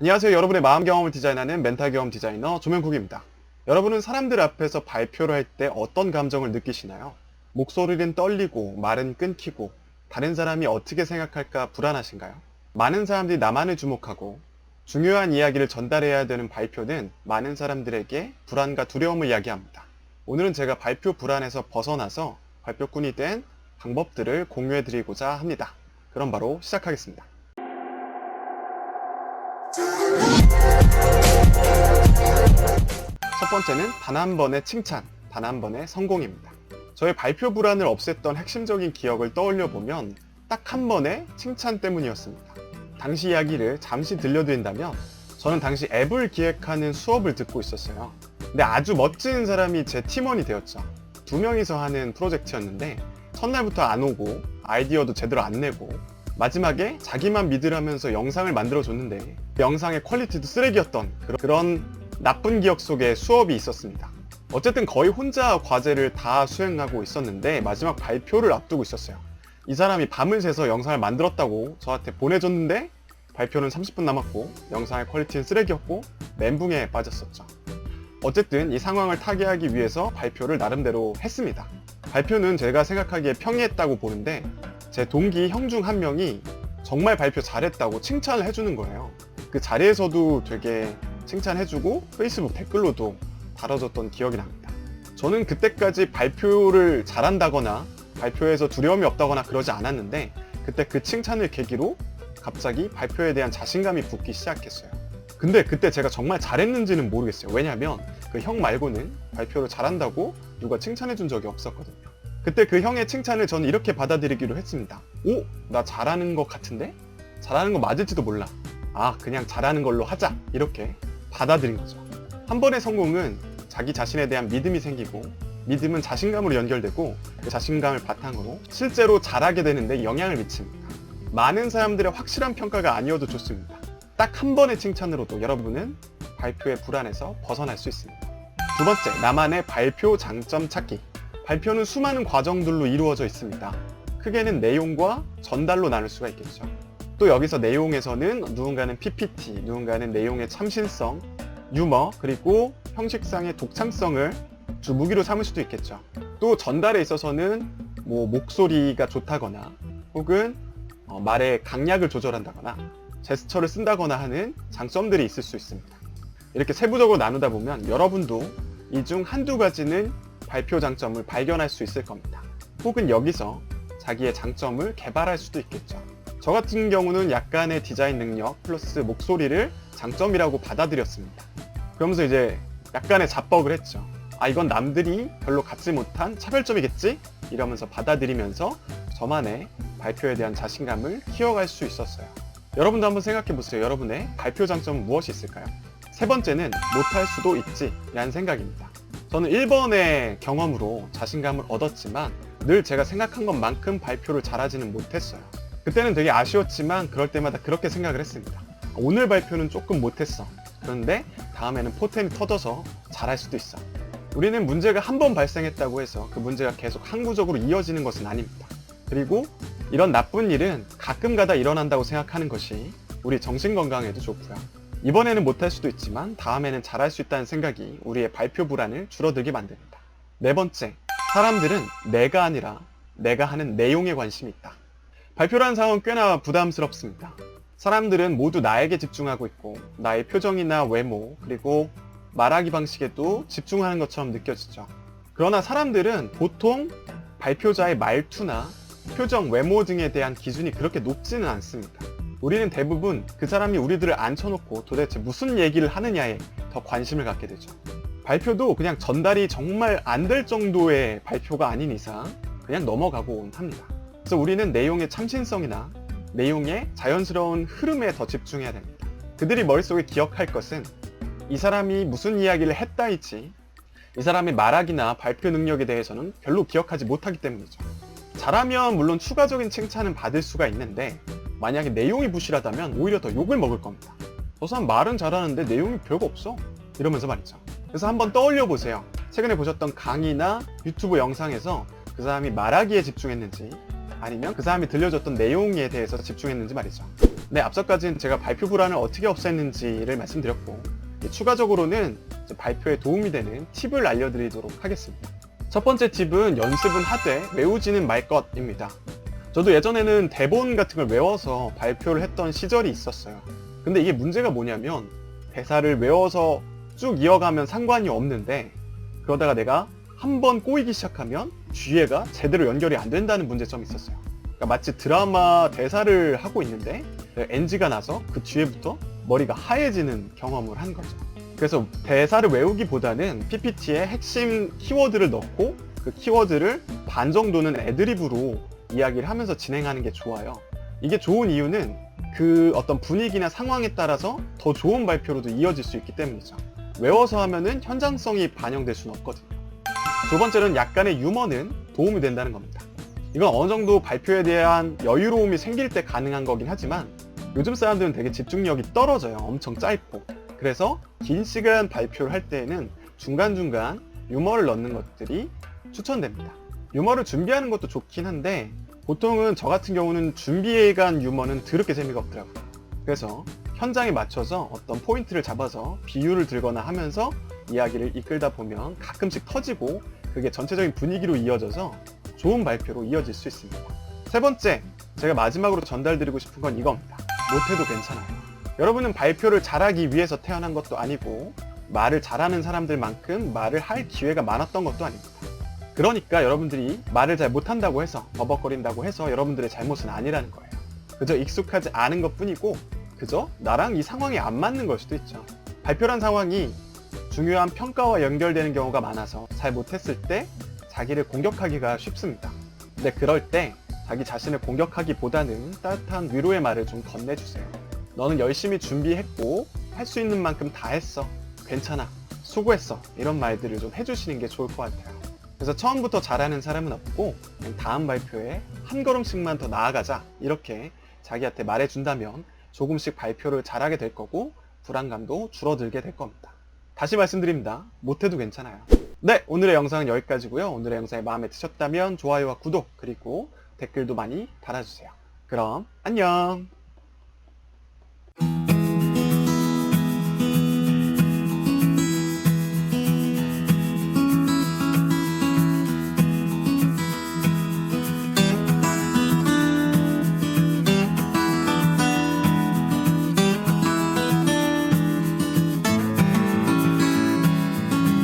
안녕하세요. 여러분의 마음 경험을 디자인하는 멘탈 경험 디자이너 조명국입니다. 여러분은 사람들 앞에서 발표를 할 때 어떤 감정을 느끼시나요? 목소리는 떨리고 말은 끊기고 다른 사람이 어떻게 생각할까 불안하신가요? 많은 사람들이 나만을 주목하고 중요한 이야기를 전달해야 되는 발표는 많은 사람들에게 불안과 두려움을 이야기합니다. 오늘은 제가 발표 불안에서 벗어나서 발표꾼이 된 방법들을 공유해 드리고자 합니다. 그럼 바로 시작하겠습니다. 첫 번째는 단 한 번의 칭찬, 단 한 번의 성공입니다. 저의 발표 불안을 없앴던 핵심적인 기억을 떠올려 보면 딱 한 번의 칭찬 때문이었습니다. 당시 이야기를 잠시 들려드린다면 저는 당시 앱을 기획하는 수업을 듣고 있었어요. 근데 아주 멋진 사람이 제 팀원이 되었죠. 2명이서 하는 프로젝트였는데 첫날부터 안 오고 아이디어도 제대로 안 내고 마지막에 자기만 믿으라면서 영상을 만들어줬는데 영상의 퀄리티도 쓰레기였던 그런 나쁜 기억 속에 수업이 있었습니다. 어쨌든 거의 혼자 과제를 다 수행하고 있었는데 마지막 발표를 앞두고 있었어요. 이 사람이 밤을 새서 영상을 만들었다고 저한테 보내줬는데 발표는 30분 남았고 영상의 퀄리티는 쓰레기였고 멘붕에 빠졌었죠. 어쨌든 이 상황을 타개하기 위해서 발표를 나름대로 했습니다. 발표는 제가 생각하기에 평이했다고 보는데 제 동기 형 중 한 명이 정말 발표 잘했다고 칭찬을 해주는 거예요. 그 자리에서도 되게 칭찬해주고 페이스북 댓글로도 달아줬던 기억이 납니다. 저는 그때까지 발표를 잘한다거나 발표에서 두려움이 없다거나 그러지 않았는데 그때 그 칭찬을 계기로 갑자기 발표에 대한 자신감이 붙기 시작했어요. 근데 그때 제가 정말 잘했는지는 모르겠어요. 왜냐하면 그 형 말고는 발표를 잘한다고 누가 칭찬해준 적이 없었거든요. 그때 그 형의 칭찬을 저는 이렇게 받아들이기로 했습니다. 오? 나 잘하는 것 같은데? 잘하는 거 맞을지도 몰라. 아, 그냥 잘하는 걸로 하자. 이렇게 받아들인 거죠. 한 번의 성공은 자기 자신에 대한 믿음이 생기고 믿음은 자신감으로 연결되고 그 자신감을 바탕으로 실제로 잘하게 되는데 영향을 미칩니다. 많은 사람들의 확실한 평가가 아니어도 좋습니다. 딱 한 번의 칭찬으로도 여러분은 발표의 불안에서 벗어날 수 있습니다. 두 번째, 나만의 발표 장점 찾기. 발표는 수많은 과정들로 이루어져 있습니다. 크게는 내용과 전달로 나눌 수가 있겠죠. 또 여기서 내용에서는 누군가는 PPT, 누군가는 내용의 참신성, 유머, 그리고 형식상의 독창성을 주 무기로 삼을 수도 있겠죠. 또 전달에 있어서는 목소리가 좋다거나 혹은 말의 강약을 조절한다거나 제스처를 쓴다거나 하는 장점들이 있을 수 있습니다. 이렇게 세부적으로 나누다 보면 여러분도 이 중 한두 가지는 발표 장점을 발견할 수 있을 겁니다. 혹은 여기서 자기의 장점을 개발할 수도 있겠죠. 저 같은 경우는 약간의 디자인 능력 플러스 목소리를 장점이라고 받아들였습니다. 그러면서 이제 약간의 자뻑을 했죠. 아, 이건 남들이 별로 갖지 못한 차별점이겠지? 이러면서 받아들이면서 저만의 발표에 대한 자신감을 키워갈 수 있었어요. 여러분도 한번 생각해 보세요. 여러분의 발표 장점은 무엇이 있을까요? 세 번째는 못할 수도 있지 라는 생각입니다. 저는 1번의 경험으로 자신감을 얻었지만 늘 제가 생각한 것만큼 발표를 잘하지는 못했어요. 그때는 되게 아쉬웠지만 그럴 때마다 그렇게 생각을 했습니다. 오늘 발표는 조금 못했어. 그런데 다음에는 포텐이 터져서 잘할 수도 있어. 우리는 문제가 한 번 발생했다고 해서 그 문제가 계속 항구적으로 이어지는 것은 아닙니다. 그리고 이런 나쁜 일은 가끔 가다 일어난다고 생각하는 것이 우리 정신건강에도 좋고요. 이번에는 못할 수도 있지만 다음에는 잘할 수 있다는 생각이 우리의 발표 불안을 줄어들게 만듭니다. 네 번째, 사람들은 내가 아니라 내가 하는 내용에 관심이 있다. 발표라는 상황은 꽤나 부담스럽습니다. 사람들은 모두 나에게 집중하고 있고 나의 표정이나 외모 그리고 말하기 방식에도 집중하는 것처럼 느껴지죠. 그러나 사람들은 보통 발표자의 말투나 표정, 외모 등에 대한 기준이 그렇게 높지는 않습니다. 우리는 대부분 그 사람이 우리들을 앉혀놓고 도대체 무슨 얘기를 하느냐에 더 관심을 갖게 되죠. 발표도 그냥 전달이 정말 안 될 정도의 발표가 아닌 이상 그냥 넘어가곤 합니다. 그래서 우리는 내용의 참신성이나 내용의 자연스러운 흐름에 더 집중해야 됩니다. 그들이 머릿속에 기억할 것은 이 사람이 무슨 이야기를 했다이지 이 사람의 말하기나 발표 능력에 대해서는 별로 기억하지 못하기 때문이죠. 잘하면 물론 추가적인 칭찬은 받을 수가 있는데 만약에 내용이 부실하다면 오히려 더 욕을 먹을 겁니다. 저 사람 말은 잘하는데 내용이 별거 없어 이러면서 말이죠. 그래서 한번 떠올려 보세요. 최근에 보셨던 강의나 유튜브 영상에서 그 사람이 말하기에 집중했는지 아니면 그 사람이 들려줬던 내용에 대해서 집중했는지 말이죠. 네, 앞서까지는 제가 발표 불안을 어떻게 없앴는지를 말씀드렸고, 추가적으로는 발표에 도움이 되는 팁을 알려드리도록 하겠습니다. 첫 번째 팁은 연습은 하되 외우지는 말 것입니다. 저도 예전에는 대본 같은 걸 외워서 발표를 했던 시절이 있었어요. 근데 이게 문제가 뭐냐면 대사를 외워서 쭉 이어가면 상관이 없는데 그러다가 내가 한 번 꼬이기 시작하면 뒤에가 제대로 연결이 안 된다는 문제점이 있었어요. 그러니까 마치 드라마 대사를 하고 있는데 NG가 나서 그 뒤에부터 머리가 하얘지는 경험을 한 거죠. 그래서 대사를 외우기보다는 PPT에 핵심 키워드를 넣고 그 키워드를 반 정도는 애드립으로 이야기를 하면서 진행하는 게 좋아요. 이게 좋은 이유는 그 어떤 분위기나 상황에 따라서 더 좋은 발표로도 이어질 수 있기 때문이죠. 외워서 하면은 현장성이 반영될 수는 없거든요. 두 번째는 약간의 유머는 도움이 된다는 겁니다. 이건 어느 정도 발표에 대한 여유로움이 생길 때 가능한 거긴 하지만 요즘 사람들은 되게 집중력이 떨어져요. 엄청 짧고. 그래서 긴 시간 발표를 할 때에는 중간중간 유머를 넣는 것들이 추천됩니다. 유머를 준비하는 것도 좋긴 한데 보통은 저 같은 경우는 준비해간 유머는 더럽게 재미가 없더라고요. 그래서 현장에 맞춰서 어떤 포인트를 잡아서 비유를 들거나 하면서 이야기를 이끌다 보면 가끔씩 터지고 그게 전체적인 분위기로 이어져서 좋은 발표로 이어질 수 있습니다. 세 번째, 제가 마지막으로 전달드리고 싶은 건 이겁니다. 못해도 괜찮아요. 여러분은 발표를 잘하기 위해서 태어난 것도 아니고 말을 잘하는 사람들만큼 말을 할 기회가 많았던 것도 아닙니다. 그러니까 여러분들이 말을 잘 못한다고 해서 버벅거린다고 해서 여러분들의 잘못은 아니라는 거예요. 그저 익숙하지 않은 것뿐이고 그저 나랑 이 상황이 안 맞는 걸 수도 있죠. 발표란 상황이 중요한 평가와 연결되는 경우가 많아서 잘 못했을 때 자기를 공격하기가 쉽습니다. 근데 그럴 때 자기 자신을 공격하기보다는 따뜻한 위로의 말을 좀 건네주세요. 너는 열심히 준비했고 할 수 있는 만큼 다 했어. 괜찮아. 수고했어. 이런 말들을 좀 해주시는 게 좋을 것 같아요. 그래서 처음부터 잘하는 사람은 없고 다음 발표에 한 걸음씩만 더 나아가자 이렇게 자기한테 말해준다면 조금씩 발표를 잘하게 될 거고 불안감도 줄어들게 될 겁니다. 다시 말씀드립니다. 못해도 괜찮아요. 네, 오늘의 영상은 여기까지고요. 오늘의 영상이 마음에 드셨다면 좋아요와 구독 그리고 댓글도 많이 달아주세요. 그럼 안녕.